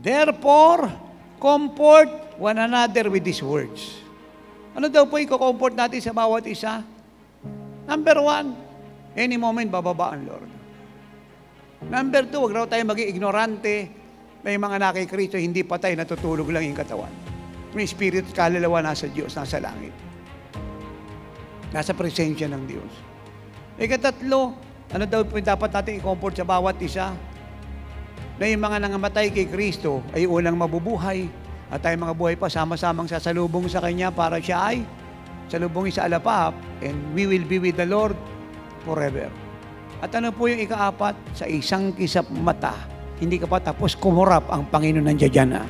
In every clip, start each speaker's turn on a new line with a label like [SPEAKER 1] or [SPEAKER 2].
[SPEAKER 1] Therefore, comfort one another with these words. Ano daw po i-comfort natin sa bawat isa? Number 1, any moment bababa ang Lord. Number 2, wag raw tayo maging ignorante. May mga nakikristo, hindi patay, natutulog lang yung katawan. May spirit, kaluluwa nasa Diyos, nasa langit. Nasa presensya ng Diyos. Ikatatlo, ano daw po dapat natin i-comfort sa bawat isa? Na yung mga nangamatay kay Kristo ay unang mabubuhay at tayo mga buhay pa sama-samang sasalubong sa Kanya para siya ay salubungin sa alapap and we will be with the Lord forever. At ano po yung ikaapat? Sa isang kisap mata, hindi ka pa tapos kumurap ang Panginoon nandiyan dyan na.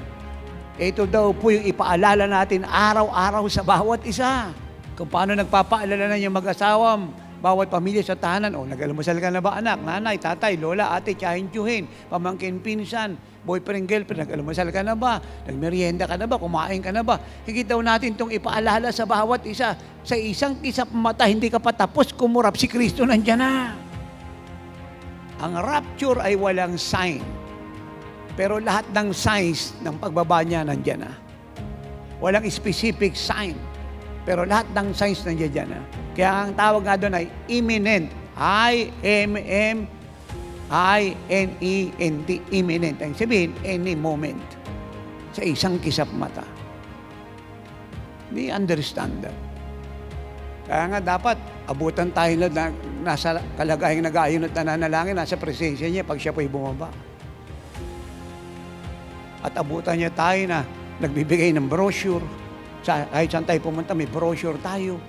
[SPEAKER 1] Ito daw po yung ipaalala natin araw-araw sa bawat isa. Kung paano nagpapaalala na yung mag-asawam, bawat pamilya sa tahanan, nag-almusal ka na ba anak, nanay, tatay, lola, ate, tsahin-tsuhin, pamangkin, pinsan, boyfriend, girlfriend, nag-almusal ka na ba, nagmerienda ka na ba, kumain ka na ba. Higit daw natin itong ipaalala sa bawat isa. Sa isang kisap mata, hindi ka pa tapos kumurap, si Kristo nandiyan na. Ang rapture ay walang sign. Pero lahat ng signs ng pagbaba niya nandiyan na. Walang specific sign. Pero lahat ng signs nandiyan na. Kaya ang tawag nga doon ay imminent. I-M-M-I-N-E-N-T. Imminent. Ang sabihin, any moment. Sa isang kisap mata. Hindi understand that. Kaya nga dapat abutan tayo na nasa kalagayang nag-aayon at nananalangin, nasa presensya niya pag siya po'y bumaba. At abutan niya tayo na nagbibigay ng brochure. Kahit saan tayo pumunta, may brochure tayo.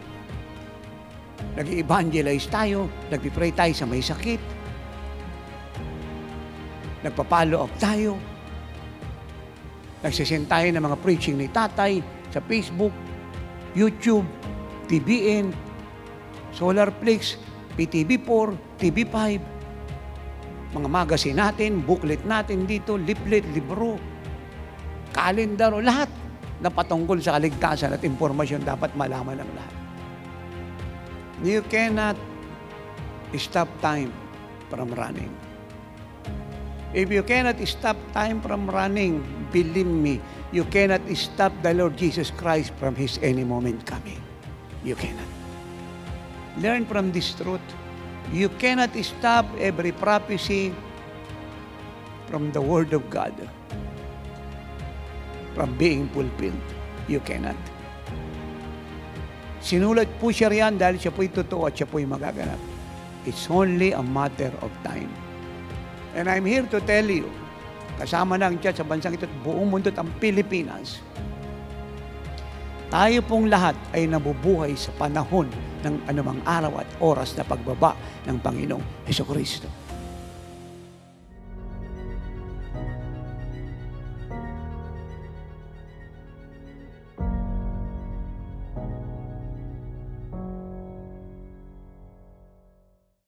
[SPEAKER 1] Nag-evangelize tayo. Nag-pray tayo sa may sakit. Nagpa-follow up tayo. Nagsisend tayo ng mga preaching ni tatay sa Facebook, YouTube, TBN, Solarplex, PTV4, TV5, mga magazine natin, booklet natin dito, leaflet, libro, kalendaro, lahat na patungkol sa kaligtasan at impormasyon dapat malaman ng lahat. You cannot stop time from running. If you cannot stop time from running, believe me, you cannot stop the Lord Jesus Christ from His any moment coming. You cannot. Learn from this truth. You cannot stop every prophecy from the Word of God from being fulfilled. You cannot. Sinulat po siya riyan dahil siya po'y totoo at siya po'y magaganap. It's only a matter of time. And I'm here to tell you, kasama na ang church sa bansang ito at buong mundo at ang Pilipinas, tayo pong lahat ay nabubuhay sa panahon ng anumang araw at oras na pagbaba ng Panginoong Hesukristo.